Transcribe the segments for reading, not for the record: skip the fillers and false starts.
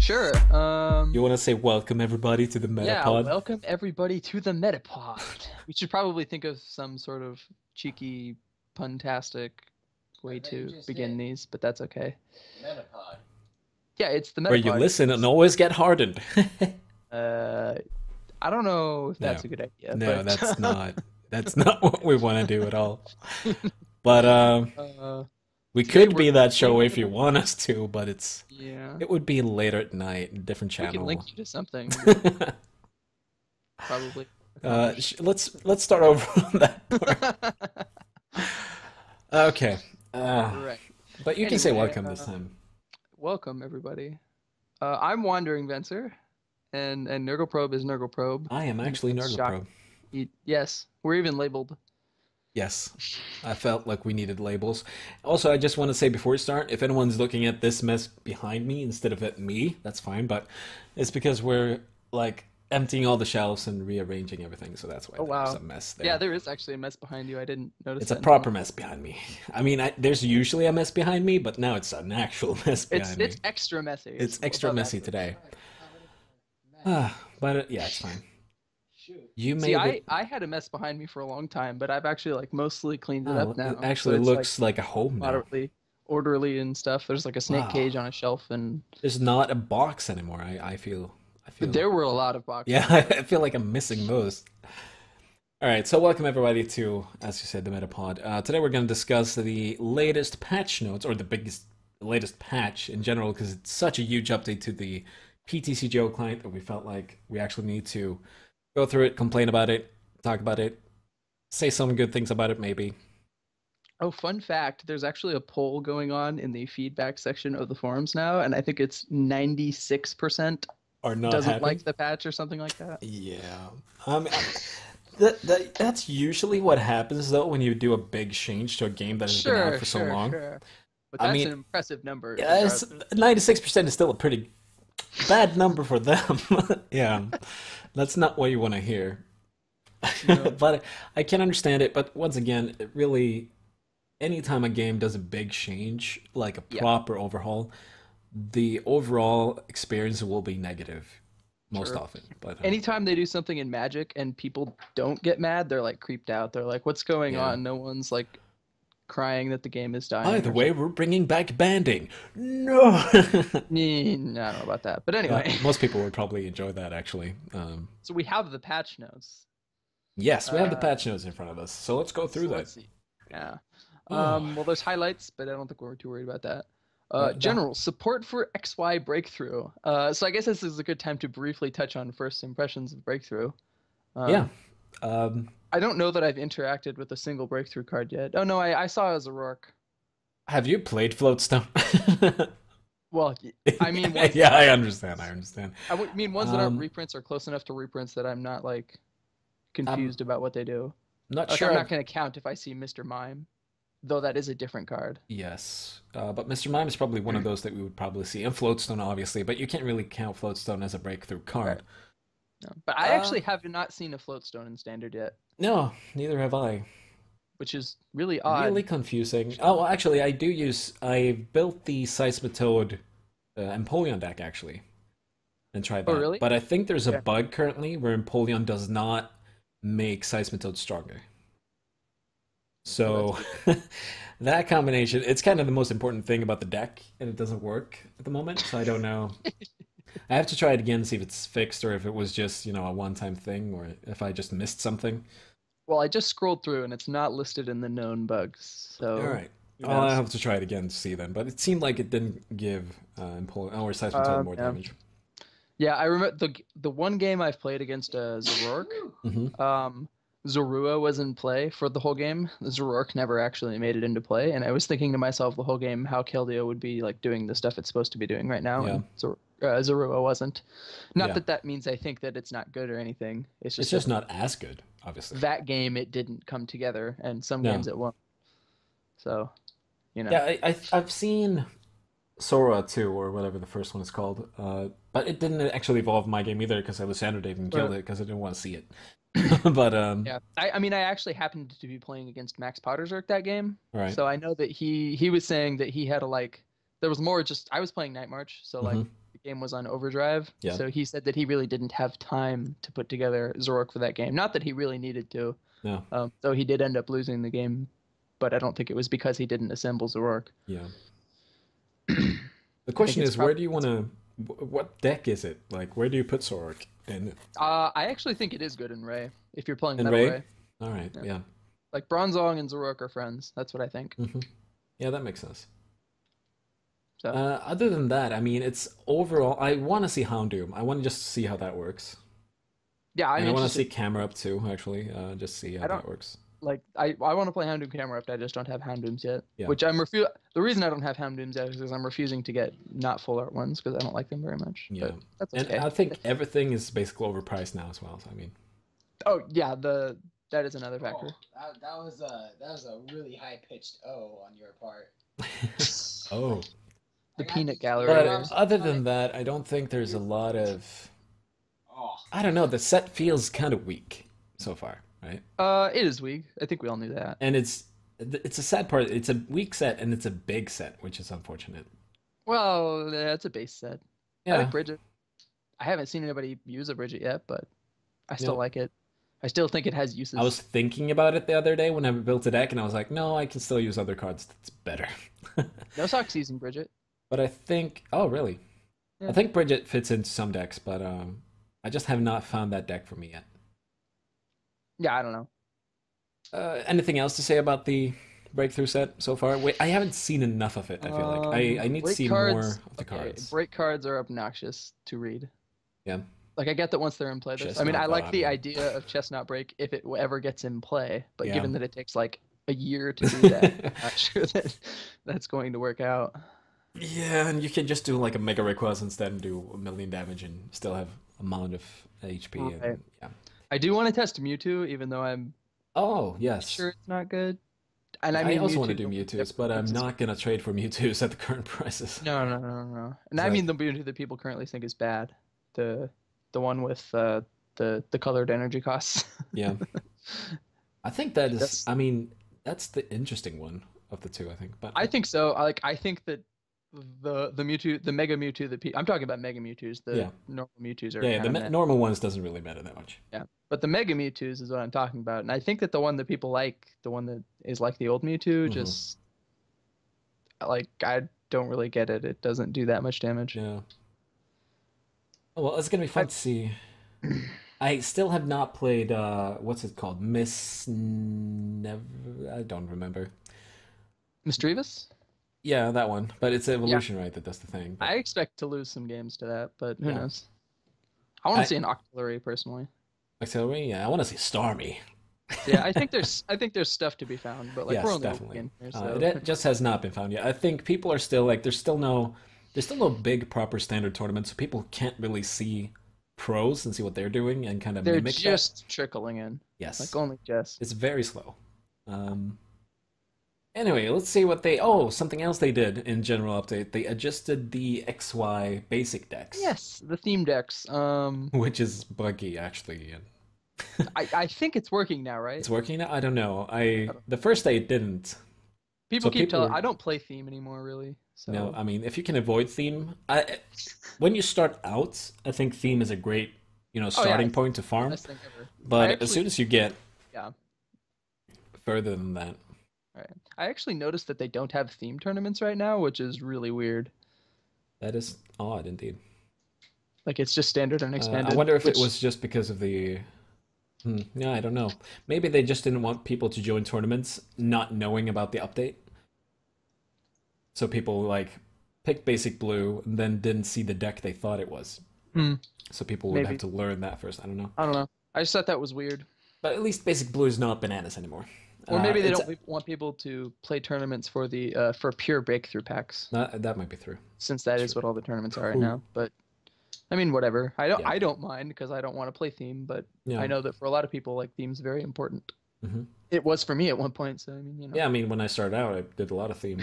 Sure. You want to say welcome everybody to the Yeah, MetaPod? welcome everybody to the MetaPod. We should probably think of some sort of cheeky, puntastic way to begin these, but that's okay. MetaPod. Yeah, it's the Where you MetaPod. listen and always get hardened. Uh, I don't know if No, that's a good idea, no, but that's not what we want to do at all. But we today could we're be that show playing if you with want us to, but yeah. it would be later at night, a different We can channel. link you to something, probably. Let's start over on that part. Okay. Right. But you can say Anyway, welcome this time. welcome everybody. I'm WanderingVenser, and Nurgleprobe is Nurgleprobe. I am actually Shock. Nurgleprobe. Yes, we're even labeled. Yes, I felt like we needed labels. Also, I just want to say before we start, if anyone's looking at this mess behind me instead of at me, that's fine, but it's because we're like emptying all the shelves and rearranging everything, so that's why Oh there's wow. a mess Yeah, there. there is actually a mess behind you. I didn't notice It's a that until proper now. mess behind me. I mean, there's usually a mess behind me, but now it's an actual mess It's behind me. it's extra messy. It's It's extra above messy average. today. Right, covered in mess. But yeah, it's fine. Shoot. You See, made I it. I had a mess behind me for a long time, but I've actually like mostly cleaned it Oh, up it now. So actually it's like looks like a home now. moderately orderly and stuff. There's like a snake Wow. cage on a shelf, and There's not a box anymore. I feel. there were a lot of Yeah, boxes. I feel like I'm missing those. All right, so welcome everybody to, as you said, the Metapod. Today we're going to discuss the latest patch notes, or the latest patch in general, because it's such a huge update to the PTCGO client that we felt like we actually need to go through it, complain about it, talk about it, say some good things about it, maybe. Oh, fun fact, there's actually a poll going on in the feedback section of the forums now, and I think it's 96% Are not doesn't happy. like the patch or something like that. Yeah. Um, that's usually what happens though when you do a big change to a game that has been out Sure, for so sure, long. sure. But I that's mean, an impressive number yes, regardless. 96% is still a pretty bad number for them. Yeah, that's not what you want to hear. No. But I can understand it. But once again, it really, anytime a game does a big change, like a Yeah, proper overhaul, the overall experience will be negative most sure. often. But Anytime they do something in Magic and people don't get mad, they're like creeped out. They're like, "What's going yeah. on?" No one's like crying that the game is By dying the or way, something. we're bringing back banding. No. I don't know about that. But anyway, Most people would probably enjoy that actually. so we have the patch notes. Yes, we have the Uh, patch notes in front of us, so let's go through so that. let's see. Yeah. Oh, Well, there's highlights, but I don't think we're too worried about that. that General support for XY breakthrough. So I guess this is a good time to briefly touch on first impressions of breakthrough. yeah. Um, Um, I don't know that I've interacted with a single breakthrough card yet. Oh no, I saw it as a Rourke. have you played Floatstone? Well, I mean ones that Yeah, I aren't. understand. I understand. Mean ones that aren't Um, reprints or close enough to reprints that I'm not like I'm confused about what they do. not Like sure. I'm not gonna count if I see Mr. Mime, though that is a different card. Yes, but Mr. Mime is probably one of those that we would probably see, and Floatstone obviously, but you can't really count Floatstone as a breakthrough Right. card. No. But I Uh, actually have not seen a floatstone in standard yet, no, neither have I. which is really Really odd. confusing. Oh, well, actually, I do use. I built the Seismitoad Empoleon deck actually, and tried Oh, that. really? But I think there's a Okay. bug currently where Empoleon does not make Seismitoad stronger. Well, that's So good. that combination, it's kind of the most important thing about the deck, and it doesn't work at the moment. So I don't know. I have to try it again to see if it's fixed or if it was just, a one-time thing or if I just missed something. Well, I just scrolled through and it's not listed in the known bugs, All so right. who I'll knows? have to try it again to see then, but it seemed like it didn't give Empoleon or Seismitoad more Yeah, damage. yeah. I remember the one game I've played against Zoroark. Whew. Hmm. Um, Zorua was in play for the whole game. Zoroark never actually made it into play, and I was thinking to myself the whole game how Keldeo would be like doing the stuff it's supposed to be doing right now, Yeah, and Zorua wasn't. Not yeah. that that means I think that it's not good or anything. It's It's just that just not as good, obviously. that game it didn't come together, and some games No. it won't. So, you know. Yeah, I've seen Sora 2 or whatever the first one is called, but it didn't actually evolve my game either because Alessandro didn't kill Right. it because I didn't want to see it. But Yeah, I mean, I actually happened to be playing against Max Pottersirk that game, all right. so I know that he was saying that he had a like there was more just I was playing Night March, so like Hmm. the game was on overdrive. Yeah. So he said that he really didn't have time to put together Zork for that game. Not that he really needed to. No. So he did end up losing the game, but I don't think it was because he didn't assemble Zork. Yeah. The question it's is, where do you want to? What deck is it? Like, where do you put Sork? And I actually think it is good in Ray if you're playing in Metal Ray? Ray. All right. Yeah. Like Bronzong and Zork are friends. That's what I think. Yeah, that makes sense. So Other than that, I mean, it's overall. I want to see Houndoom. I want to just see how that works. yeah, I'm And I want to see interested. Camera Up too. Actually, just see how I don't that works. like. I want to play Houndoom Camera Up. I just don't have Houndooms yet. Yeah. Which I'm refu. The reason I don't have Houndooms yet is because I'm refusing to get not full art ones because I don't like them very much. Yeah. But that's And okay. I think everything is basically overpriced now as well. So I mean, Oh yeah, that is another factor. That was a really high pitched O on your part. oh. The Like, I peanut just- gallery. But there. other than that, I don't think there's a lot of. Oh, I don't know. The set feels kind of weak so far, right? It is weak. I think we all knew that. And it's a sad part. It's a weak set and it's a big set, which is unfortunate. Well, yeah, it's a base set. I Yeah. like Bridget. I haven't seen anybody use a Bridget yet, but I still Yeah. like it. I still think it has uses. I was thinking about it the other day when I built a deck, and I was like, no, I can still use other cards. That's better. No socks using Bridget. But I think, oh really? Yeah. I think Bridget fits into some decks, but I just have not found that deck for me yet. Yeah, I don't know. Anything else to say about the breakthrough set so far? Wait, I haven't seen enough of it. I feel like I need to break see cards, more of the okay, cards. Break cards are obnoxious to read. Yeah. Like I get that once they're in play. I mean, Chestnut I like the bottom. idea of Chestnut Break if it ever gets in play, but Yeah. given that it takes like a year to do that, I'm not sure that that's going to work out. Yeah, and you can just do like a Mega Rayquaza instead and do 1,000,000 damage and still have amount of HP. Right. And, yeah. I do want to test Mewtwo, even though I'm Oh, yes. sure it's not good. And I mean, also want to Mewtwo do will be Mewtwo's, but I'm not going to trade for Mewtwo's at the current prices. No. And I Like- mean the Mewtwo that people currently think is bad. The one with the colored energy costs. Yeah. I think that is, That's- I mean, that's the interesting one of the two, I think. But I think so. I think that the Mewtwo, the Mega Mewtwo that I'm talking about Mega Mewtwo's. The Yeah. normal Mewtwo's are yeah, the kinda meh. normal ones doesn't really matter that much. Yeah, but the Mega Mewtwo's is what I'm talking about, and I think that the one that people like, the one that is like the old Mewtwo, Mhm. just like I don't really get it. It doesn't do that much damage. Yeah. Oh, well, it's gonna be fun to see. I still have not played what's it called? Miss Never I don't remember. Mischievous? Yeah, that one. But it's evolution, right? That's the thing. But I expect to lose some games to that, but who Yeah. knows? I want I- to see an Octillery personally. Auxiliary, yeah, I want to see Starmie. Yeah, I think there's stuff to be found, but like Yes, we're only definitely. in here, so It just has not been found yet. I think people are still like there's still no big proper standard tournament, so people can't really see pros and see what they're doing and kind of they're mimic that. just trickling in, Yes. like only just. It's very slow. Anyway, let's see what they. Oh, something else they did in general update. They adjusted the XY basic decks. Yes, the theme decks. Which is buggy actually. And I think it's working now, right? it's working now. I don't know. The first day it didn't. People so keep people telling. were- I don't play theme anymore, really. So No, I mean if you can avoid theme, when you start out, I think theme is a great starting point to farm. best thing ever. But I as actually- soon as you get Yeah. further than that, Right. I actually noticed that they don't have theme tournaments right now, which is really weird. that is odd indeed. Like it's just standard and expanded. I wonder if it which- was just because of the. No, I don't know. Maybe they just didn't want people to join tournaments not knowing about the update. So people like picked basic blue and then didn't see the deck they thought it was. Hmm. So people would Maybe. have to learn that first. I don't know. I don't know. I just thought that was weird. But at least basic blue is not bananas anymore. Or maybe they it's- don't want people to play tournaments for the for pure breakthrough packs, That might be true. since that is what all the tournaments are right Ooh. now. But I mean, whatever. I don't. Yeah. I don't mind because I don't want to play theme. But Yeah. I know that for a lot of people, like theme's very important. Mhm. It was for me at one point. So I mean, you know. Yeah, I mean, when I started out, I did a lot of theme.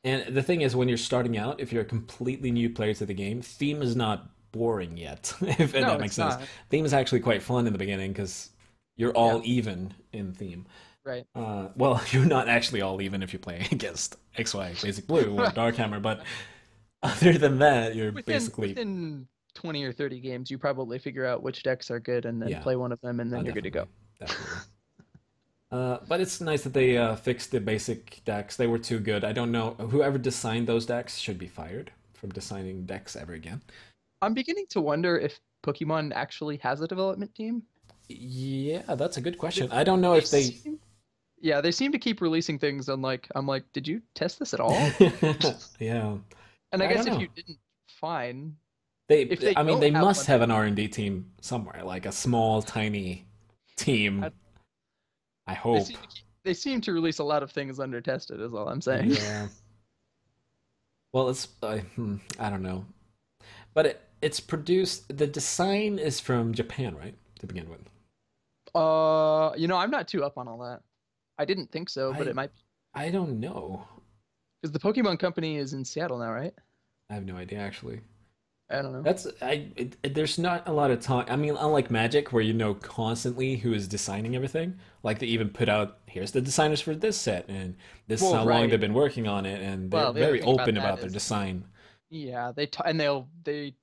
And the thing is, when you're starting out, if you're a completely new player to the game, theme is not boring yet, if No, that makes it's sense. not. Theme is actually quite fun in the beginning because you're all even in theme. Right. Well, you're not actually all even if you play against XY Basic Blue or Darkhammer, but Other than that, you're Within basically, within 20 or 30 games, you probably figure out which decks are good and then yeah, play one of them, and then you're good to go. definitely. But it's nice that they fixed the basic decks. They were too good. I don't know. Whoever designed those decks should be fired from designing decks ever again. I'm beginning to wonder if Pokemon actually has a development team. Yeah, that's a good They, question. I don't know they if they. seem, yeah, they seem to keep releasing things, and I'm like, did you test this at all? Yeah, And I I don't guess if know. you didn't, fine. They, If they I mean, don't they have must one, have an R&D team somewhere, like a small, tiny team. I, I hope. they seem to release a lot of things under tested, is all I'm saying. Yeah. Well, I don't know, but it's produced. The design is from Japan, right? To begin with. I'm not too up on all that. I didn't think so, but I it might, I don't know. because the Pokemon Company is in Seattle now, right? I have no idea actually. I don't know. There's not a lot of time. I mean, unlike Magic, where you know constantly who is designing everything. Like they even put out, here's the designers for this set, and this is Well, how long right. they've been working on it, and they're Well, the other very thing about open that about their is, design. yeah, and they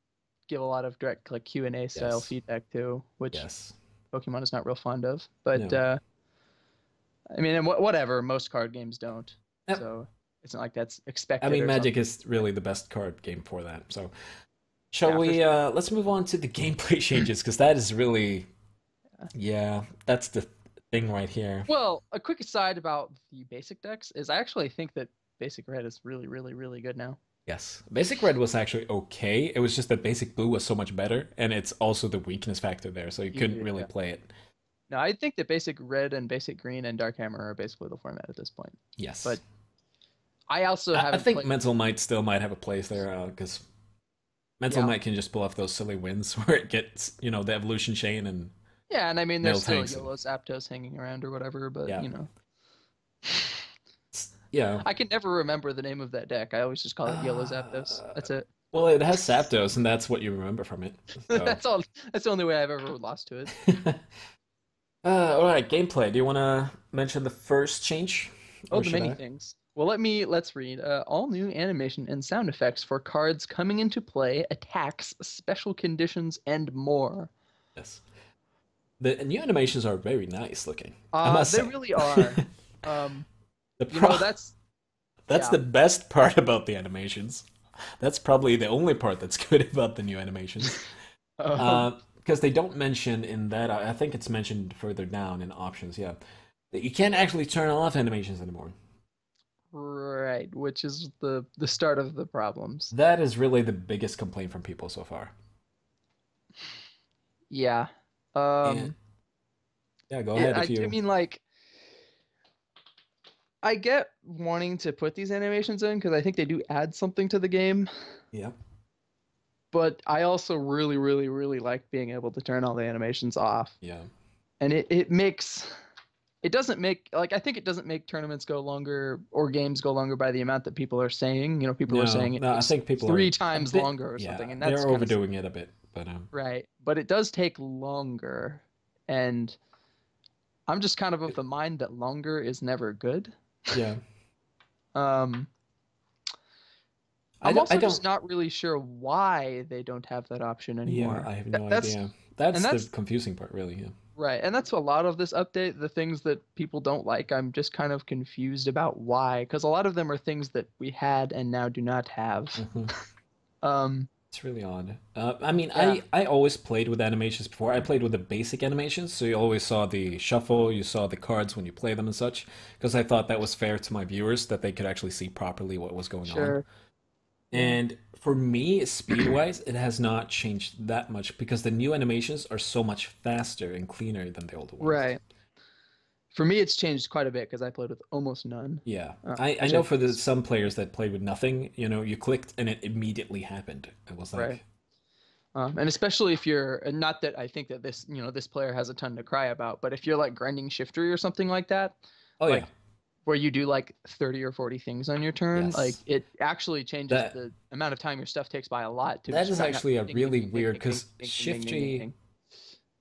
give a lot of direct like Q&A style Yes, feedback too, which yes, Pokemon is not real fond of. But no. I mean, and whatever, most card games don't, Yep. so it's not like that's I expected mean, or Magic something. is really the best card game for that. So, shall Yeah, for we? sure. Let's move on to the gameplay changes because that is really, yeah, that's the thing right here. Well, a quick aside about the basic decks is I actually think that Basic Red is really, really, really good now. Yes, Basic Red was actually okay. It was just that Basic Blue was so much better, and it's also the weakness factor there, so you couldn't really Yeah. play it. No, I think that Basic Red and Basic Green and Dark Hammer are basically the format at this point. Yes, But I also I haven't think played. Mental Might still might have a place there because Mental Yeah. Might can just pull off those silly wins where it gets the evolution chain and Yeah, and I mean, there's nail still tanks and Yellow's Aptos hanging around or whatever, but yeah, yeah. I can never remember the name of that deck. I always just call it Yellow's Aptos. Uh, That's it. well, it has Zapdos, and that's what you remember from it. So, That's all. That's the only way I've ever lost to it. all right, gameplay. Do you want to mention the first change, Oh, or the should many I? things. Well, let's read. All new animation and sound effects for cards coming into play, attacks, special conditions, and more. Yes. The new animations are very nice looking, I must They say. really are. Um, the you pro know, that's That's yeah. the best part about the animations. That's probably the only part that's good about the new animations. Um, Because they don't mention in that, I think it's mentioned further down in options, yeah, that you can't actually turn off animations anymore. right, which is the start of the problems. That is really the biggest complaint from people so far. Yeah. And Um, yeah, go ahead if I you. mean, like, I get wanting to put these animations in because I think they do add something to the game, Yeah, but I also really, really, really like being able to turn all the animations off. yeah. And it doesn't make, like, I think it doesn't make tournaments go longer or games go longer by the amount that people are saying. People are No, saying it no, I takes think people are three a times bit. longer or something, Yeah, and that's they're kind of overdoing it a bit, but right. But it does take longer, and I'm just kind of the mind that longer is never good. yeah. Um, I I'm don't. I also just don't. not really sure why they don't have that option Yeah, anymore. I have no That's idea. and That's the that's confusing part, really. Yeah. right, and that's a lot of this update. The things that people don't like, I'm just kind of confused about why, because a lot of them are things that we had and now do not have. Hmm. Um, It's really odd. I mean, yeah, I always played with animations before. I played with the basic animations, so you always saw the shuffle, you saw the cards when you play them and such, because I thought that was fair to my viewers that they could actually see properly what was going on. sure, yeah, And for me, speed-wise, it has not changed that much because the new animations are so much faster and cleaner than the older ones. right. For me, it's changed quite a bit because I played with almost none, Yeah, I which I know think for the is some players that played with nothing, you clicked and it immediately happened. It was right. like, And especially if you're, and not that I think that this player has a ton to cry about, but if you're like grinding Shiftry or something like that, oh yeah, like where you do like 30 or 40 things on your turn, like yes. it actually changes That the amount of time your stuff takes by a lot to that just is bang out actually a ding, ding, really ding, ding, weird ding, ding, because ding, ding, ding, ding, ding, Shifty, ding.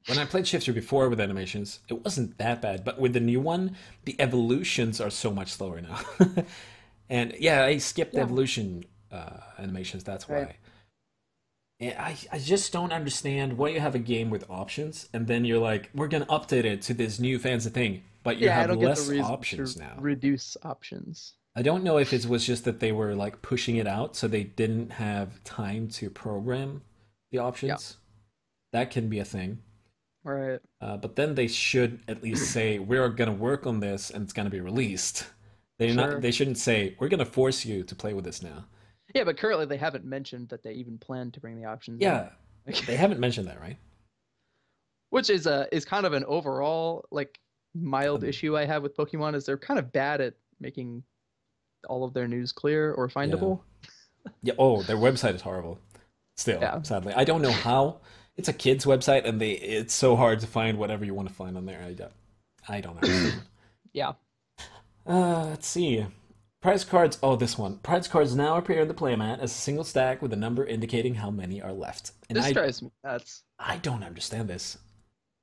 when I played Shifter before with animations, it wasn't that bad, but with the new one, the evolutions are so much slower now. And yeah, I skipped the Yeah, evolution animations. That's Right. why. And I just don't understand why you have a game with options and then you're like, we're gonna update it to this new fancy thing, but you Yeah, I have don't get the less reason options to now. reduce options. I don't know if it was just that they were like pushing it out so they didn't have time to program the Yeah, options. That can be a thing. right. But then they should at least say we're gonna work on this and it's gonna be released. They're not. Sure. They shouldn't say we're gonna force you to play with this now. Yeah, but currently they haven't mentioned that they even plan to bring the options in. Yeah, they haven't mentioned that, right? Which is kind of an overall like mild Um, issue I have with Pokemon is they're kind of bad at making all of their news clear or yeah, findable. yeah. Oh, their website is horrible. Still, Yeah. sadly, I don't know how. It's a kids' website, and it's so hard to find whatever you want to find on there. I don't understand. Yeah. Let's see. Prize cards. Oh, this one. Prize cards now appear in the playmat as a single stack with a number indicating how many are left. And This drives me nuts. I don't understand this.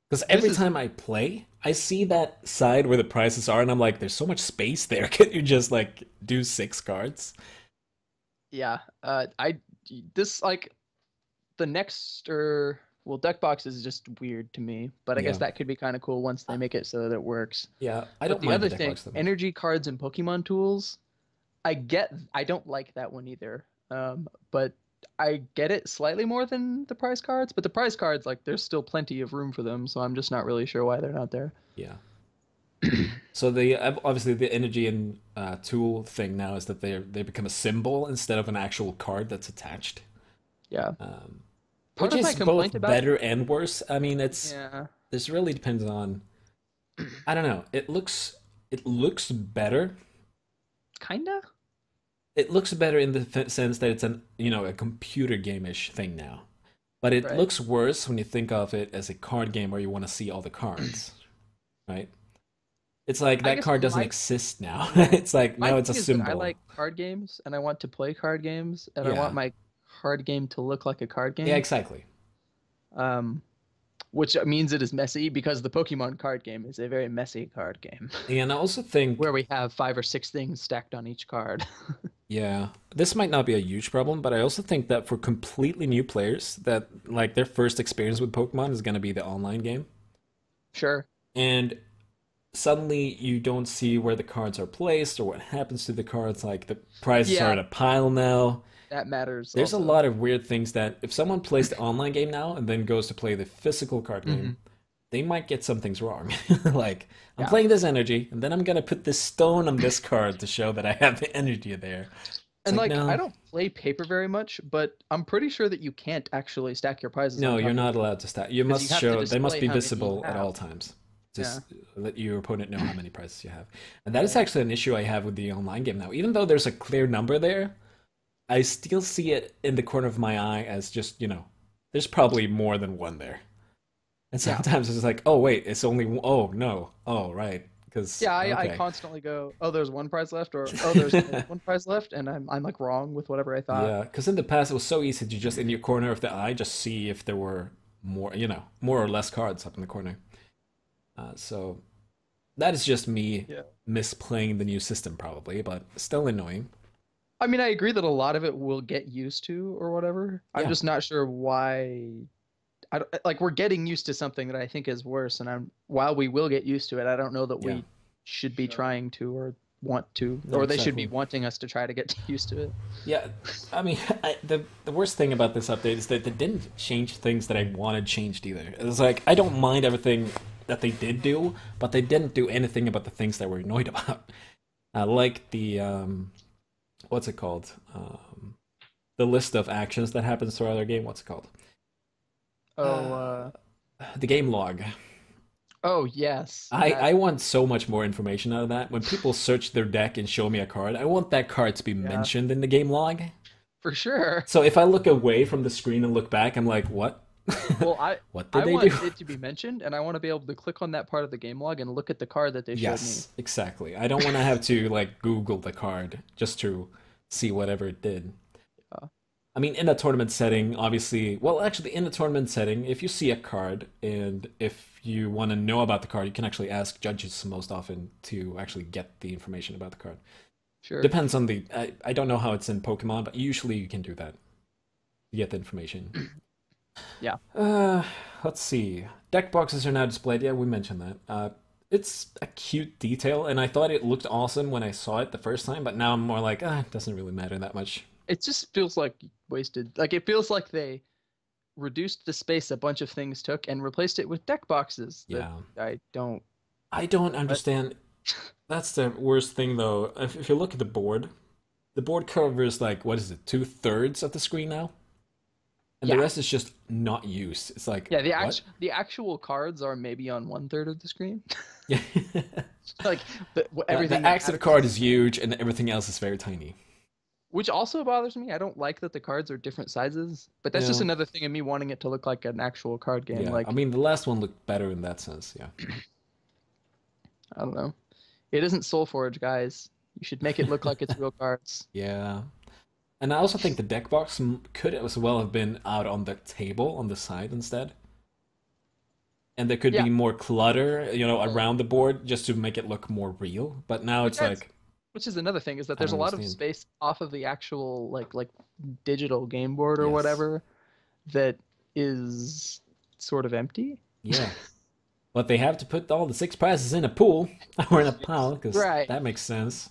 Because This every is time I play, I see that side where the prizes are, and I'm like, there's so much space there. Can't you just like do 6 cards? yeah. I this like the next or well deck box is just weird to me, but I guess Yeah. that could be kind of cool once they make it so that it works. Yeah, I But don't the mind the other deck thing, box that much. energy cards and Pokemon tools, I don't like that one either. But I get it slightly more than the prize cards, but the prize cards, like, there's still plenty of room for them, so I'm just not really sure why they're not there. Yeah. So the obviously the energy and tool thing now is that they become a symbol instead of an actual card that's attached. Yeah. Um, Part which of my is both complaint about better and worse. I mean, yeah, this really depends on. I don't know. It looks better. kinda. It looks better in the sense that it's a computer game-ish thing now. But it Right. looks worse when you think of it as a card game where you want to see all the cards, right? It's like I that guess card doesn't my exist now. yeah. It's like My now it's a thing is that I symbol. like card games and I want to play card games and I want Yeah. my card game to look like a card Yeah, game. exactly. Um, which means it is messy because the Pokemon card game is a very messy card game And I also think, where we have 5 or 6 things stacked on each card. yeah, this might not be a huge problem, but I also think that for completely new players, that like their first experience with Pokemon is going to be the online game. Sure. And suddenly you don't see where the cards are placed or what happens to the cards. Like the prizes are Yeah, in a pile now. that matters There's a also. lot of weird things that if someone plays the online game now and then goes to play the physical card Hmm. game, they might get some things wrong. Like, I'm Yeah. playing this energy, and then I'm gonna put this stone on this card to show that I have the energy there. It's And like, like I no, don't play paper very much, but I'm pretty sure that you can't actually stack your prizes on no, you're top of not each other allowed to stat. You because you must have to show, they must display be how many you visible at have. all times. Yeah. Just let your opponent know how many prizes you have. And that is Right. actually an issue I have with the online game now. Even though there's a clear number there, I still see it in the corner of my eye as just, there's probably more than one there. And Yeah. sometimes it's like, oh wait, it's only oh no, oh right, because Yeah, I okay, constantly go, oh, there's one prize left, or oh, there's only one prize left, and I'm like wrong with whatever I thought. yeah, because in the past it was so easy to just in your corner of the eye just see if there were more, more or less cards up in the corner. So that is just me Yeah. misplaying the new system probably, but still annoying. I mean, I agree that a lot of it will get used to or whatever. I'm Yeah, just not sure why. I don't, like we're getting used to something that I think is worse, and while we will get used to it, I don't know that yeah, we should be Sure. trying to or want to, no, or they should be exactly. wanting us to try to get used to it. Yeah, I mean, the worst thing about this update is that they didn't change things that I wanted changed either. It's like I don't mind everything that they did do, but they didn't do anything about the things that we're annoyed about. Like the what's it called? The list of actions that happens throughout our game. What's it called? Oh, The game log. oh yes, I want so much more information out of that. When people search their deck and show me a card, I want that card to be yeah, mentioned in the game log. for sure. So if I look away from the screen and look back, I'm like, what? Well, I What did I they want do? it to be mentioned, and I want to be able to click on that part of the game log and look at the card that they showed me. Yes, exactly. I don't want to have to like Google the card just to see whatever it did. Uh, I mean, in a tournament setting, obviously, well, actually, in a tournament setting, if you see a card and if you want to know about the card, you can actually ask judges most often to actually get the information about the card. Sure. Depends on the. I don't know how it's in Pokemon, but usually you can do that. You get the information. Yeah. Let's see. Deck boxes are now displayed. Yeah, we mentioned that. It's a cute detail, and I thought it looked awesome when I saw it the first time, but now I'm more like, it doesn't really matter that much. It just feels like wasted. Like it feels like they reduced the space a bunch of things took and replaced it with deck boxes that Yeah. I don't. I don't What? understand. That's the worst thing, though. If you look at the board covers like, what is it, 2/3 of the screen now? And the Yeah. rest is just not used. It's like, Yeah, what? the actual cards are maybe on 1/3 of the screen. Yeah. Like everything The that active matters card is huge, and everything else is very tiny. which also bothers me. I don't like that the cards are different sizes, but that's just Yeah. another thing of me wanting it to look like an actual card game. Yeah. I Like, mean, the last one looked better in that sense. Yeah. I don't know. It isn't Soulforge, guys. You should make it look like it's real cards. Yeah. And I also think the deck box could as well have been out on the table on the side instead. And there could Yeah. be more clutter, around the board just to make it look more real. But now it's like, Which is another thing is that I there's a don't lot of understand. space off of the actual like digital game board or Yes. whatever that is sort of empty. Yeah. But they have to put all the 6 prizes in a pool or in a pile because Right. that makes sense.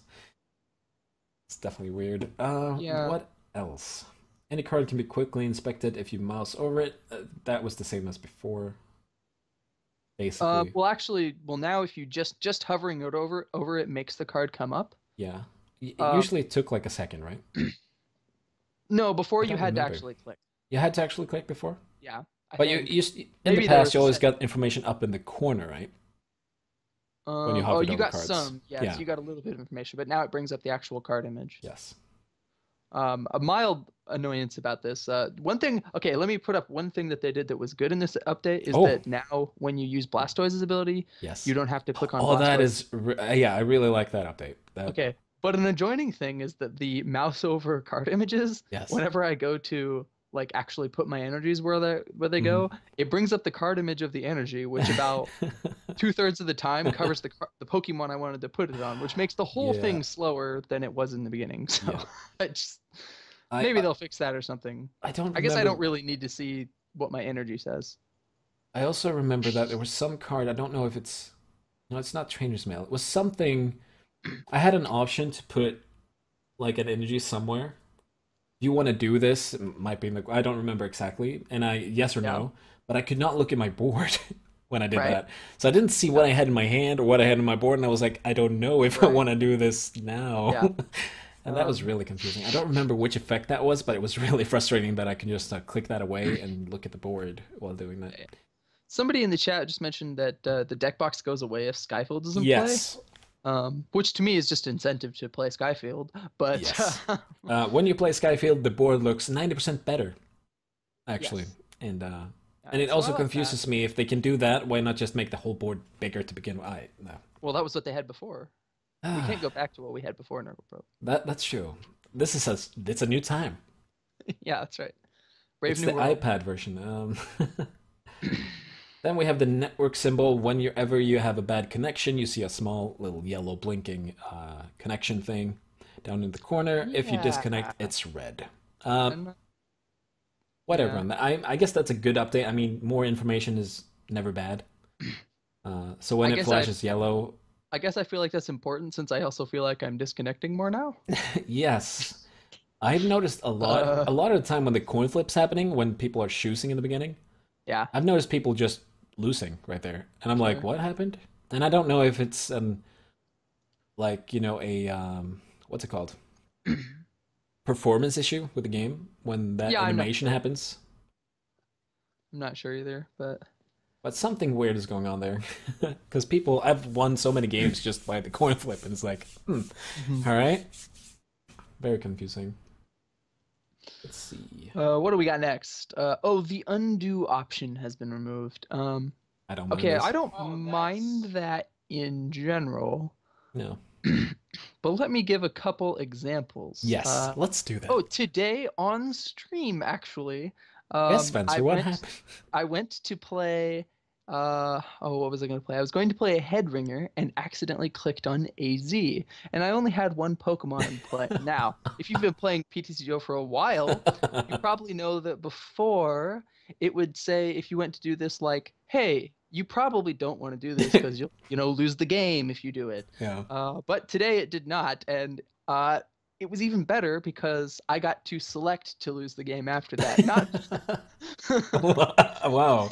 It's definitely weird. Yeah. What else? Any card can be quickly inspected if you mouse over it. That was the same as before. Basically. Well, now if you just hovering it over it makes the card come up. Yeah. It Uh, usually took like a second, right? No, before I you don't had to remember. actually click. You had to actually click before? Yeah. I But think. in Maybe the there past, was you a always setting. got information up in the corner, right? When you Oh, hovered you over got cards. some. Yes, Yeah. you got a little bit of information, but now it brings up the actual card image. Yes. A mild annoyance about this. One thing. Okay, let me put up one thing that they did that was good in this update is Oh. that now when you use Blastoise's ability, Yes. you don't have to click on Oh, that Blastoise. is, yeah, I really like that update. Okay, but an adjoining thing is that the mouse over card images, Yes. whenever I go to like actually put my energies where they go, it brings up the card image of the energy, which about 2/3 of the time covers the Pokemon I wanted to put it on, which makes the whole Yeah. thing slower than it was in the beginning. So Yeah. I just I, maybe I, they'll fix that or something. I don't I guess I remember. don't really need to see what my energy says. I also remember that there was some card. I don't know if it's. No, it's not Trainer's Mail. It was something. I had an option to put like an energy somewhere. Do you want to do this? It might be in the. I don't remember exactly. And yes or Yeah. no. But I could not look at my board when I did Right. that. So I didn't see what I had in my hand or what I had in my board. And I was like, I don't know if I Right. want to do this now. Yeah. And that was really confusing. I don't remember which effect that was, but it was really frustrating that I can just click that away and look at the board while doing that. Somebody in the chat just mentioned that the deck box goes away if Skyfield doesn't Yes. play. Which to me is just incentive to play Skyfield. But Yes. When you play Skyfield, the board looks 90% better, actually. Yes. And Yeah, it so also I like confuses me. If they can do that, why not just make the whole board bigger to begin with? No. well, that was what they had before. We can't go back to what we had before Nurgleprobe. That's true. It's a new time. Yeah, that's right. Brave It's New the World. iPad version. Then we have the network symbol. Whenever you have a bad connection, you see a small little yellow blinking connection thing down in the corner. If you disconnect, Yeah. it's red. And, Whatever. yeah. I guess that's a good update. I mean, more information is never bad. So when I it guess flashes yellow, I guess I feel like that's important since I also feel like I'm disconnecting more now. yes. I've noticed a lot of the time when the coin flip's happening, when people are choosing in the beginning, Yeah. I've noticed people just losing right there. And I'm like, Sure. what happened? And I don't know if it's like, what's it called? Performance issue with the game when that Yeah, I'm not animation sure. happens. I'm not sure either, but But something weird is going on there. Because I've won so many games just by the coin flip, and it's like, all right. Very confusing. Let's see. what do we got next? The undo option has been removed. I don't mind Okay, this. I don't Oh, mind that in general, No. but let me give a couple examples. Yes, let's do that. Today on stream, actually. Yes, Spencer, what happened? I went to play What was I going to play? I was going to play a head ringer and accidentally clicked on AZ, and I only had one Pokemon in play. Now, if you've been playing PTCGO for a while, you probably know that before it would say if you went to do this, like, hey, you probably don't want to do this because you'll, lose the game if you do it. Yeah. But today it did not, and it was even better because I got to select to lose the game after that. Not Wow.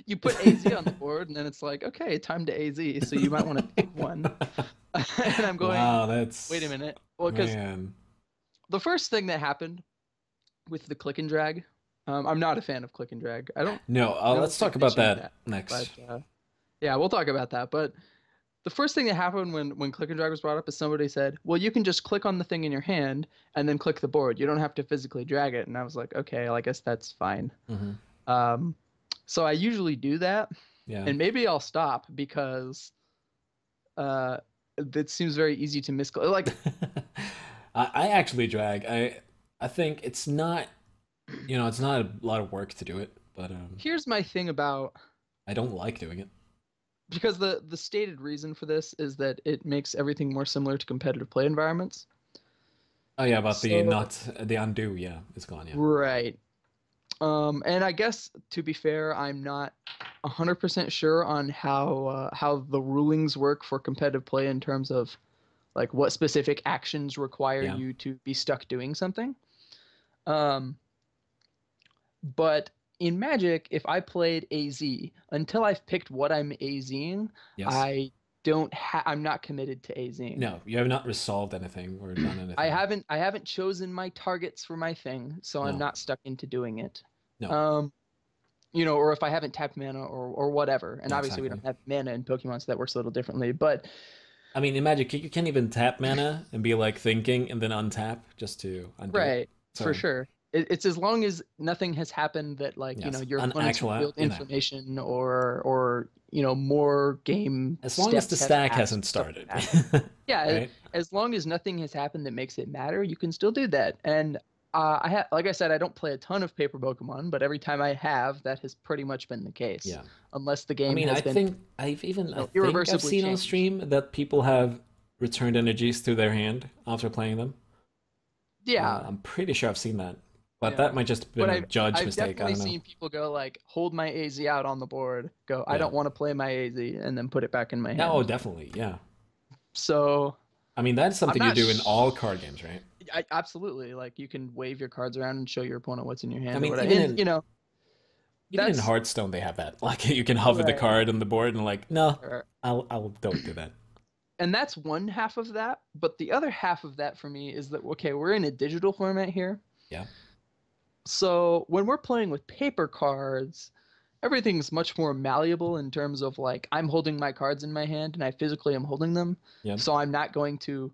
you put AZ on the board, and then it's like, okay, time to AZ. So you might want to pick one. And I'm going, Wow, that's wait a minute. Well, because man. the first thing that happened with the click and drag, I'm not a fan of click and drag. I don't No, know let's if talk they about changed that next. but yeah, we'll talk about that. But the first thing that happened when click and drag was brought up is somebody said, well, you can just click on the thing in your hand and then click the board. You don't have to physically drag it. And I was like, okay, well, I guess that's fine. Mm-hmm. So I usually do that. Yeah. And maybe I'll stop because it seems very easy to like I actually drag. I think it's not, it's not a lot of work to do it, but here's my thing about I don't like doing it. Because the stated reason for this is that it makes everything more similar to competitive play environments. Oh yeah, about the So, the undo, yeah, it's gone, yeah. right. And I guess to be fair, I'm not 100% sure on how the rulings work for competitive play in terms of like what specific actions require Yeah. you to be stuck doing something. But in Magic, if I played AZ until I've picked what I'm AZing, Yes. I'm not committed to AZing. No, you have not resolved anything or done anything. I haven't chosen my targets for my thing, so I'm No. not stuck into doing it. No. Or if I haven't tapped mana or whatever. And obviously we don't have mana in Pokemon, so that works a little differently. But I mean, in Magic, you can't even tap mana and be like thinking and then untap just to undo. right, So, for sure. It's as long as nothing has happened that like yes, your an opponent's actual, revealed information or more game as long as the stack hasn't stuff started. like that. Yeah, right? as long as nothing has happened that makes it matter, you can still do that. And like I said, I don't play a ton of paper Pokemon, but every time I have, that has pretty much been the case. Yeah. Unless the game I has been think I've irreversibly seen on changed. stream that people have returned energies to their hand after playing them. Yeah. I'm pretty sure I've seen that. But Yeah. that might just have been a judge I've mistake. I definitely don't know. seen people go like, hold my AZ out on the board, go, I don't want to play my AZ, and then put it back in my hand. Oh, definitely, yeah. So I mean, that's something you do in all card games, right? Absolutely. Like you can wave your cards around and show your opponent what's in your hand. I mean, or whatever. Even in Hearthstone, they have that. Like you can hover the card on the board and like, no, I'll don't do that. And that's one half of that. But the other half of that for me is that, okay, we're in a digital format here. Yeah. So when we're playing with paper cards, everything's much more malleable in terms of like I'm holding my cards in my hand and I physically am holding them. Yeah. So I'm not going to,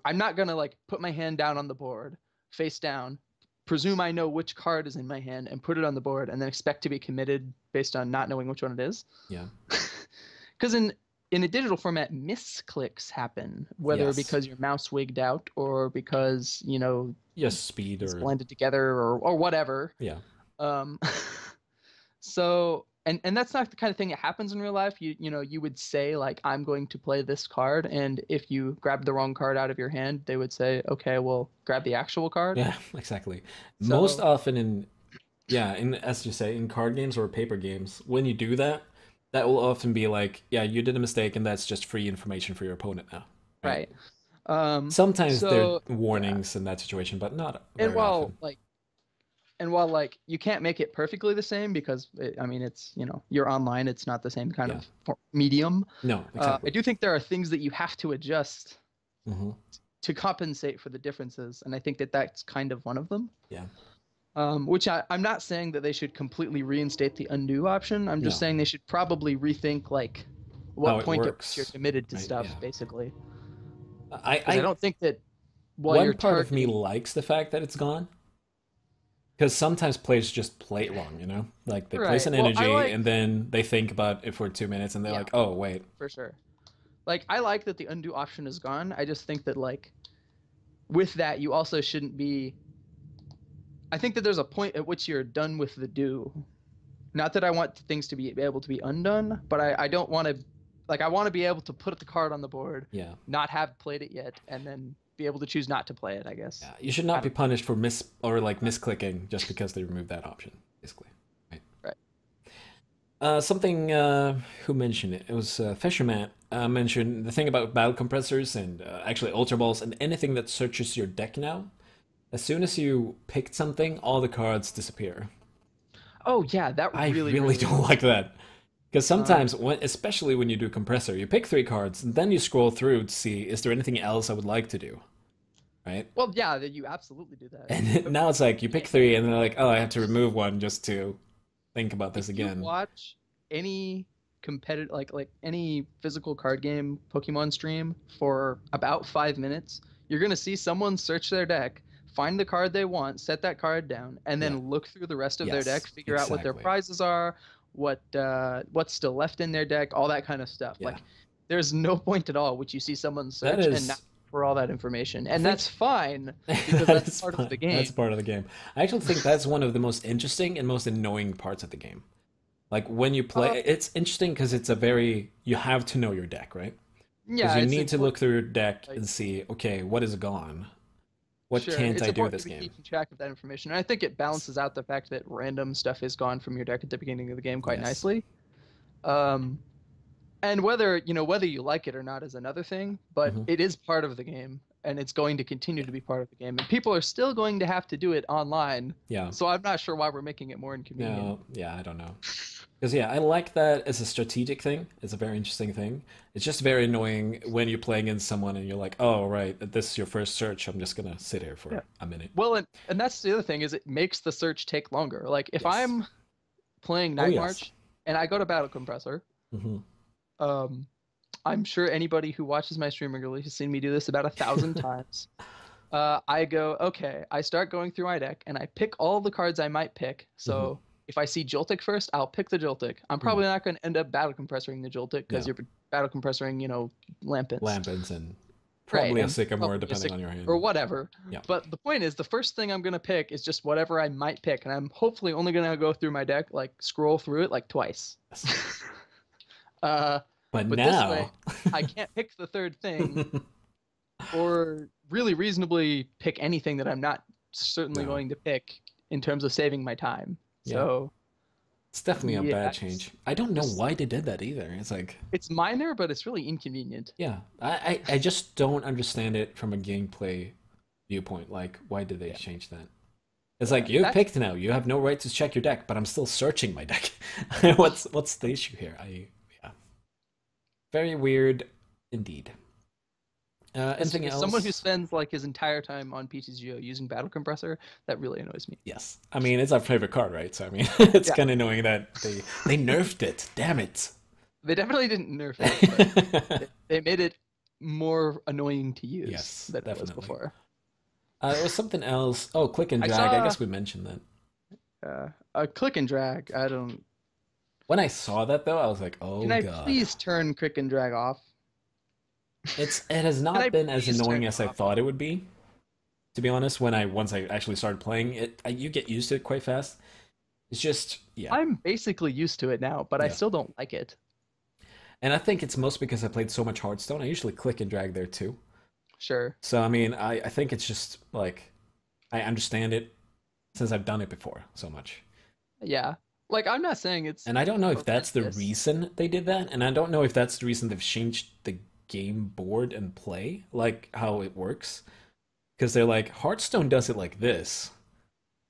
I'm not going to like put my hand down on the board face down, presume I know which card is in my hand and put it on the board and then expect to be committed based on not knowing which one it is. Yeah. Because in a digital format, misclicks happen, whether because your mouse wigged out or because, yes, speed or blended together or whatever. Yeah. So and that's not the kind of thing that happens in real life. You would say like I'm going to play this card, and if you grab the wrong card out of your hand, they would say, okay, well, grab the actual card. Yeah, exactly. So, most often in as you say, in card games or paper games, when you do that, that will often be like, yeah, you did a mistake, and that's just free information for your opponent now. Right. Sometimes there are warnings in that situation, but not very often. And while you can't make it perfectly the same because it's you're online, it's not the same kind of medium. No, exactly. I do think there are things that you have to adjust to compensate for the differences, and I think that that's kind of one of them. Yeah. Which I'm not saying that they should completely reinstate the undo option. I'm just saying they should probably rethink like what point at which you're committed to stuff, basically. I don't think that one part of me likes the fact that it's gone. Because sometimes players just play it wrong, Like they place an energy and then they think about it for 2 minutes and they're like, oh, wait. For sure. Like, I like that the undo option is gone. I just think that, like, with that, you also shouldn't be... I think that there's a point at which you're done with the do. Not that I want things to be able to be undone, but I don't want to, like, I want to be able to put the card on the board, Yeah. not have played it yet, and then be able to choose not to play it, I guess. Yeah. You should not be punished for misclicking just because they removed that option, basically. Right. Something who mentioned it? It was Fisherman mentioned the thing about battle compressors and actually ultra balls and anything that searches your deck now. As soon as you picked something, all the cards disappear. Oh yeah, that I really, really don't like that. Because Uh, sometimes, especially when you do compressor, you pick 3 cards, and then you scroll through to see, is there anything else I would like to do? Right? well, yeah, you absolutely do that. And now it's like, you pick 3, and they're like, oh, I have to remove one just to think about this If you again. watch any competitive, like any physical card game Pokemon stream for about 5 minutes, you're gonna see someone search their deck, find the card they want, set that card down, and Yeah. then look through the rest of their deck, Yes, figure out what their exactly. prizes are, what's still left in their deck, all that kind of stuff. Yeah. Like, there's no point at all which you see someone That search and not is... for all that information, and think- that's fine because That that's is part fun. of the game. That's part of the game. I actually think that's one of the most interesting and most annoying parts of the game. Like, when you play, it's interesting because it's a very... You have to know your deck, right? Yeah, Because you it's need to look important. through your deck Like, and see, okay, what is gone? What sure, can't it's I do important this to be game? keeping track of that information. And I think it Yes. balances out the fact that random stuff is gone from your deck at the beginning of the game quite Yes. nicely. Um, and whether you like it or not is another thing, but Mhm. it is part of the game, and it's going to continue to be part of the game. And people are still going to have to do it online. Yeah. So I'm not sure why we're making it more inconvenient. No, yeah, I don't know. Because, yeah, I like that as a strategic thing. It's a very interesting thing. It's just very annoying when you're playing against someone and you're like, oh, right, this is your first search. I'm just going to sit here for Yeah. a minute. Well, and that's the other thing is it makes the search take longer. Like if Yes. I'm playing Oh, Night yes. March and I go to Battle Compressor, Hmm. um, I'm sure anybody who watches my stream regularly has seen me do this about 1,000 times. I go, okay, I start going through my deck and I pick all the cards I might pick. So if I see Joltik first, I'll pick the Joltik. I'm probably not going to end up battle compressoring the Joltik because No. you're battle compressoring, Lampents. Lampens and Right, probably a and Sycamore, probably a depending on your hand. or whatever. Yeah. But the point is, the first thing I'm going to pick is just whatever I might pick. And I'm hopefully only going to go through my deck, like scroll through it like twice. Yes. But But this way, now... I can't pick the third thing or really reasonably pick anything that I'm not certainly No. going to pick in terms of saving my time. Yeah. So It's definitely a yeah, bad change. I don't know why they did that either. It's like... it's minor, but it's really inconvenient. Yeah, I just don't understand it from a gameplay viewpoint. Like, why did they change that? It's like, you've picked now. You have no right to check your deck, but I'm still searching my deck. What's the issue here? Yeah. Very weird indeed. Anything else? Someone who spends like his entire time on PTCGO using Battle Compressor, that really annoys me. Yes. I mean, it's our favorite card, right? So, I mean, it's Yeah. kind of annoying that they nerfed it. Damn it. They definitely didn't nerf it, but they made it more annoying to use Yes, than it was definitely. before. There was something else. Oh, click and I drag. I saw- guess we mentioned that. A click and drag. I don't. When I saw that, though, I was like, oh, Can I God. please turn click and drag off? It has I not been as please turn annoying it as I off? thought it would be. To be honest, once I actually started playing it, you get used to it quite fast. It's just, yeah. I'm basically used to it now, but I Yeah. still don't like it. And I think it's most because I played so much Hearthstone. I usually click and drag there too. Sure. So I mean, I think it's just like I understand it since I've done it before so much. Yeah. Like I'm not saying it's And I don't know if that's the horrendous. reason they did that, and I don't know if that's the reason they've changed the game board and play, like how it works. Because they're like, Hearthstone does it like this.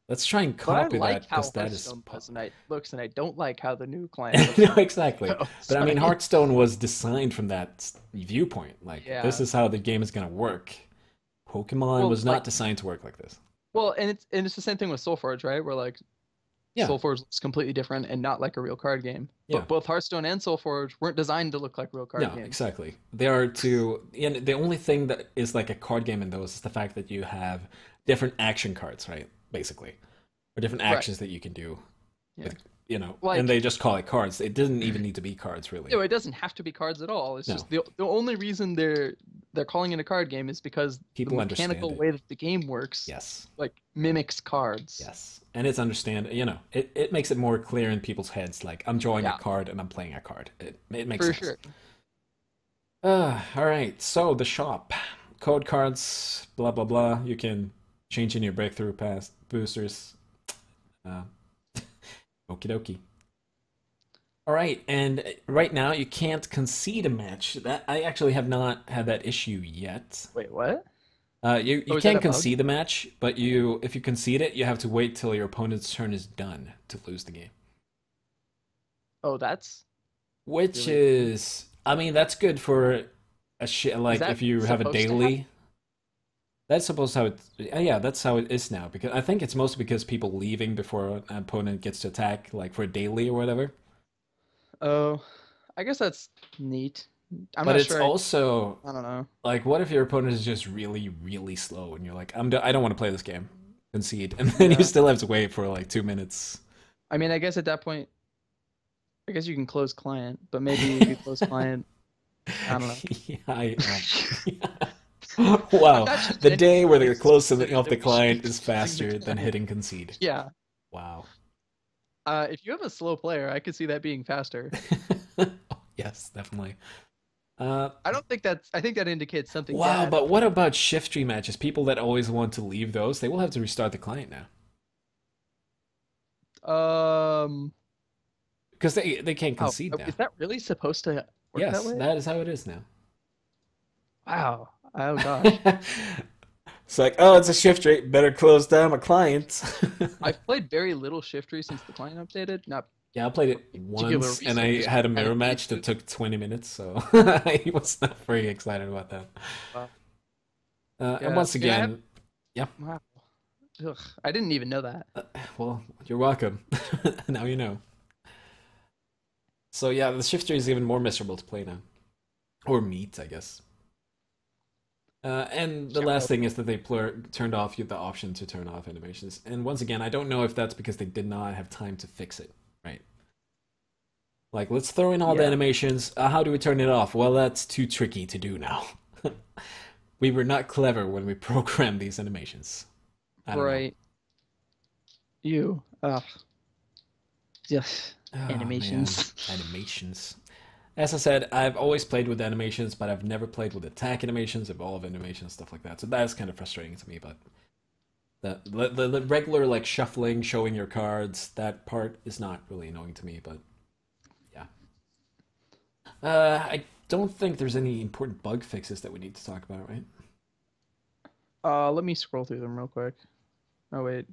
Let's try and But I copy like that how because that is Hearthstone does and I looks, and I don't like how the new client looks. no, exactly. So, But I mean, sorry. Hearthstone was designed from that viewpoint. Like, Yeah. this is how the game is gonna work. Pokemon Well, was not like- designed to work like this. Well, and it's the same thing with Soulforge, right? Where like Yeah. Soulforge looks completely different and not like a real card game. Yeah. But both Hearthstone and Soulforge weren't designed to look like real card No, games. exactly. They are to, and the only thing that is like a card game in those is the fact that you have different action cards, right? Basically, or different Right. actions that you can do Yeah. and Like, they just call it cards. It didn't even need to be cards, really. it doesn't have to be cards at all. It's No, just the only reason they're calling it a card game is because the people understand mechanical it. way that the game works, Yes, like mimics cards. yes, and it's it makes it more clear in people's heads. Like I'm drawing a Yeah, card and I'm playing a card. It makes for sense. sure. All right. So the shop, code cards, blah blah blah. You can change in your breakthrough pass boosters. Uh, Okie dokie. All right, and right now you can't concede a match. That I actually have not had that issue yet. Wait, what? You Oh, is that can a bug? concede the match, but if you concede it, you have to wait till your opponent's turn is done to lose the game. Oh, that's Which really annoying. is, I mean, that's good for Is like that if you have a supposed to happen? daily. That's supposed how it. Yeah, that's how it is now. Because I think it's mostly because people leaving before an opponent gets to attack, like for a daily or whatever. Oh, I guess that's neat. I'm But not it's sure. also I don't know. like, what if your opponent is just really, really slow, and you're like, I don't want to play this game, concede, and then you Yeah. still have to wait for like 2 minutes. I mean, I guess at that point, I guess you can close client, but maybe if you close client, I don't know. Yeah, wow, I'm not the day where genuinely the closing certain of that the we should be client is closing the faster than client. hitting concede. Yeah. Wow. If you have a slow player, I could see that being faster. Yes, definitely. Uh, I don't think that's. I think that indicates something wow, bad. but what about shift tree matches? People that always want to leave those, they will have to restart the client now Um. because they can't Oh, concede now. is that really supposed to work that Yes, way? that is how it is now. Wow. Oh gosh. It's like, oh, it's a shift rate. Better close down my client. I've played very little Shiftry since the client updated. Not Yeah, I played for it any particular once, and reason, I just had a had a mirror need match that to. took 20 minutes, so I was not very excited about that. Uh, And yeah. once I mean, I have. again, yeah, Wow. Ugh, I didn't even know that. well, you're welcome. Now you know. So yeah, the shifter is even more miserable to play now, or meet, I guess. And the Yeah, last well, thing is that they turned off the option to turn off animations. And once again, I don't know if that's because they did not have time to fix it, right? Like, let's throw in all the yeah. animations. How do we turn it off? Well, that's too tricky to do now. We were not clever when we programmed these animations. I don't know. Right. You. Ugh. Yes. Oh man, Animations. animations. As I said, I've always played with animations, but I've never played with attack animations, evolve animations, stuff like that. So that's kind of frustrating to me. But the regular like shuffling, showing your cards, that part is not really annoying to me. But yeah, I don't think there's any important bug fixes that we need to talk about, right? Let me scroll through them real quick. Oh wait.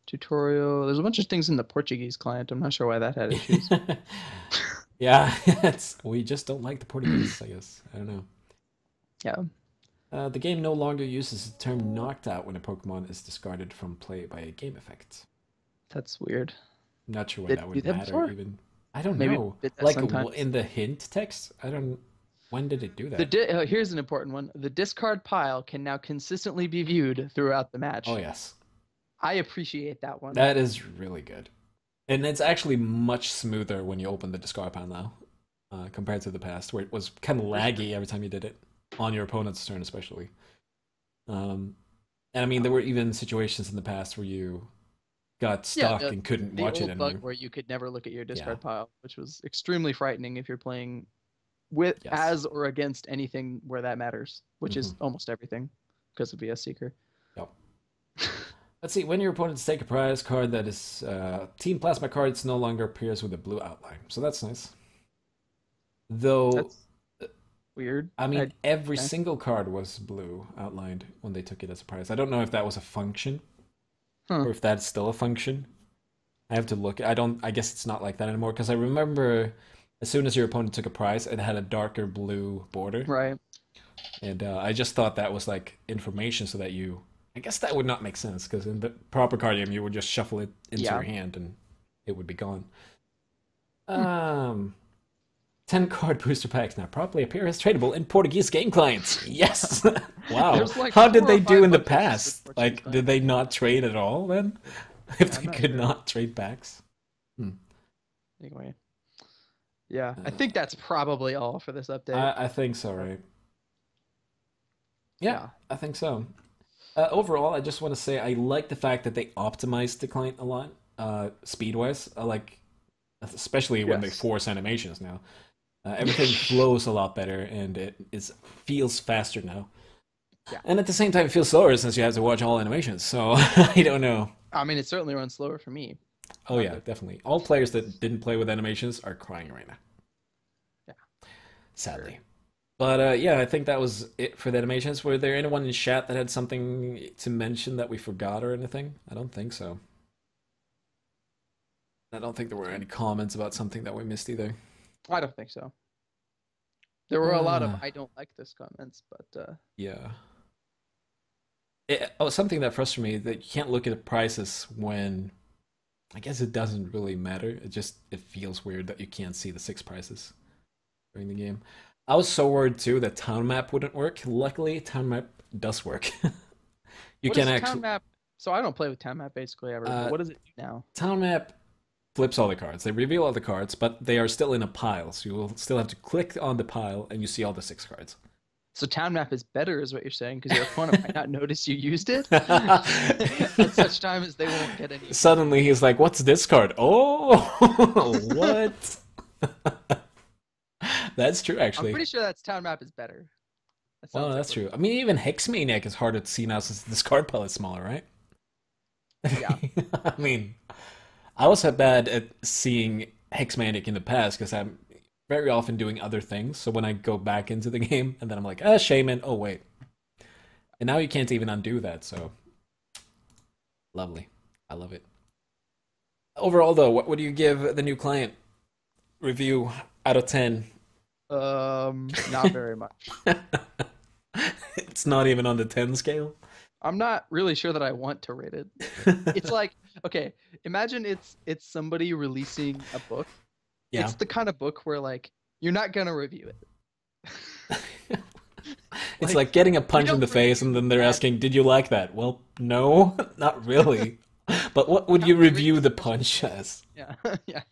Tutorial. There's a bunch of things in the Portuguese client. I'm not sure why that had issues. Yeah, we just don't like the Portuguese, I guess. I don't know. Yeah. The game no longer uses the term knocked out when a Pokemon is discarded from play by a game effect. That's weird. I'm not sure why Did that it do would that matter, before? even. I don't Maybe it know. did that Like, sometimes. in the hint text? I don't. When did it do The that? here's an important one. The discard pile can now consistently be viewed throughout the Oh, match. yes. I appreciate that one. That is really good. And it's actually much smoother when you open the discard pile now, compared to the past, where it was kind of For sure. laggy every time you did it, on your opponent's turn, especially. Um, and I mean, there were even situations in the past where you got Yeah, stuck and couldn't the watch it old bug anymore. where you could never look at your Yeah. discard pile, which was extremely frightening if you're playing with Yes. as or against anything where that matters, which Hmm. is almost everything because of VS Seeker. Yep. Let's see. When your opponents take a prize card that is Team Plasma cards, no longer appears with a blue outline. So that's nice. Though, That's weird. I mean, every Okay. single card was blue outlined when they took it as a prize. I don't know if that was a function Huh. or if that's still a function. I have to look. I don't. I guess it's not like that anymore because I remember as soon as your opponent took a prize, it had a darker blue border, Right. and I just thought that was like information so that you. I guess that would not make sense because in the proper card game you would just shuffle it into your Yeah. hand and it would be gone. Hmm. Um, 10 card booster packs now properly appear as tradable in Portuguese game clients. Yes! Wow. There's like How did 4 they or do 5 in the bug fixes with past? Portuguese Like, did client. they not trade at all then? If I'm they not could sure. not trade packs? Hmm. Anyway, yeah, I think that's probably all for this update. I think so, right? Yeah, Yeah. I think so. Overall, I just want to say I like the fact that they optimized the client a lot, speed-wise. I like, especially when they Yes. force animations now. Everything flows a lot better, and feels faster now. Yeah. And at the same time, it feels slower since you have to watch all animations. So I don't know. I mean, it certainly runs slower for me. Oh yeah, definitely. All players that didn't play with animations are crying right now. Yeah. Sadly. Sure. But yeah, I think that was it for the animations. Were there anyone in chat that had something to mention that we forgot or anything? I don't think so. I don't think there were any comments about something that we missed either. I don't think so. There were a lot of Uh, "I don't like this" comments, but yeah. Something that frustrates me that you can't look at the prices when I guess it doesn't really matter. It feels weird that you can't see the 6 prices during the game. I was so worried too that town map wouldn't work. Luckily, town map does work. You what can is actually town map? So I don't play with town map basically ever. But uh, what does it do now? town map flips all the cards. They reveal all the cards, but they are still in a pile. So you will still have to click on the pile, and you see all the 6 cards. So town map is better, is what you're saying, because your opponent might not notice you used it at such time as they won't get any. Suddenly, he's like, "What's this card? Oh, what?" That's true, actually. I'm pretty sure that's town map is better. That Well, sounds that's like true. I mean, even Hexmaniac is harder to see now since this card pile is smaller, right? Yeah. I mean, I was bad at seeing Hexmaniac in the past because I'm very often doing other things. So when I go back into the game and then I'm like, Shaman, oh wait. And now you can't even undo that, so lovely. I love it. Overall though, what would you give the new client review out of 10? Not very much. It's not even on the 10 scale. I'm not really sure that I want to rate it. It's like, okay, imagine it's somebody releasing a book. Yeah. It's the kind of book where like you're not gonna review it. It's like getting a punch in the face and then they're asking, "Did you like that?" Well, no, not really. But what would you review the punch as? Yeah. Yeah.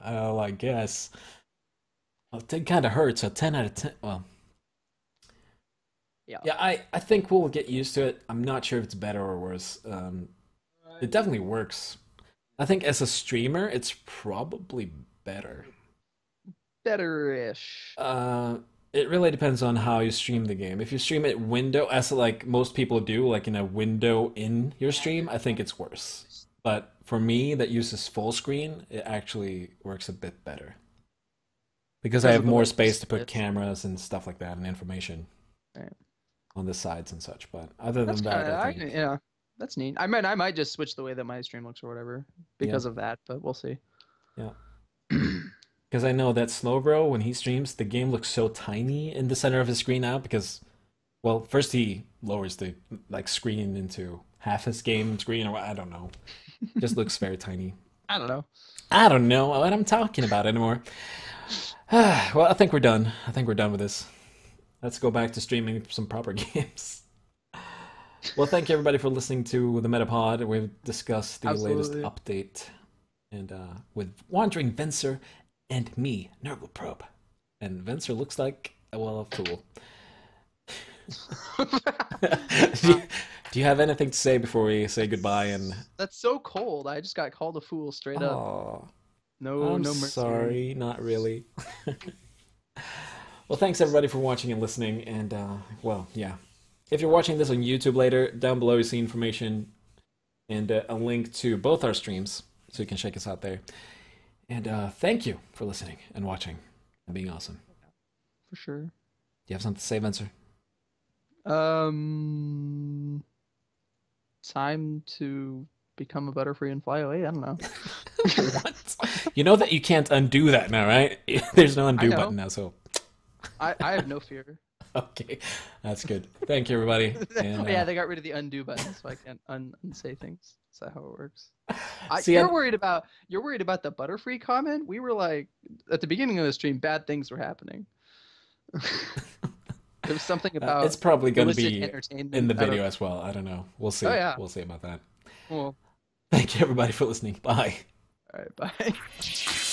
Well, I guess. Well, it kind of hurts. So 10 out of 10. Well, Yeah. yeah, I think we'll get used to it. I'm not sure if it's better or worse. It definitely works. I think as a streamer, it's probably better. Better-ish. It really depends on how you stream the game. If you stream it window, as like most people do, like in a window in your stream, I think it's worse. But for me, that uses full screen, it actually works a bit better because I Because have of the more way space to it put splits. cameras and stuff like that and information Right. on the sides and such. But other than That's that, kind of, I think yeah, that's neat. I mean, I might just switch the way that my stream looks or whatever because yeah, of that, but we'll see. yeah. Because I know that Slowbro, when he streams, the game looks so tiny in the center of his screen now. Because, well, first he lowers the like screen into half his game screen, or I don't know. Just looks very tiny. I don't know. I don't know what I'm talking about anymore. Well, I think we're done. I think we're done with this. Let's go back to streaming some proper games. Well, thank you everybody for listening to the Metapod. We've discussed the latest Absolutely. update, and with WanderingVenser and me, Nurgleprobe. And Venser looks like, well, a fool. Do you have anything to say before we say goodbye? And That's so cold. I just got called a fool straight up. oh, No, I'm no mercy. sorry, not really. Well, thanks everybody for watching and listening. And well, yeah. If you're watching this on YouTube later, down below you see information and a link to both our streams, so you can check us out there. And thank you for listening and watching and being awesome. For sure. Do you have something to say, Venser? Time to become a butterfree and fly away. I don't know. What? You know that you can't undo that now, right? There's no undo know. button now, so I have no fear. okay, that's good. Thank you, everybody. And, Oh, yeah, they got rid of the undo button, so I can't unsay things. Is that how it works? See, You're worried about the butterfree comment. We were like at the beginning of the stream, bad things were happening. There was something about it's probably going to illicit be entertainment. in the I don't video know. as well. I don't know. We'll see. Oh, yeah. We'll see about that. Well, Thank you, everybody, for listening. Bye. All right, bye.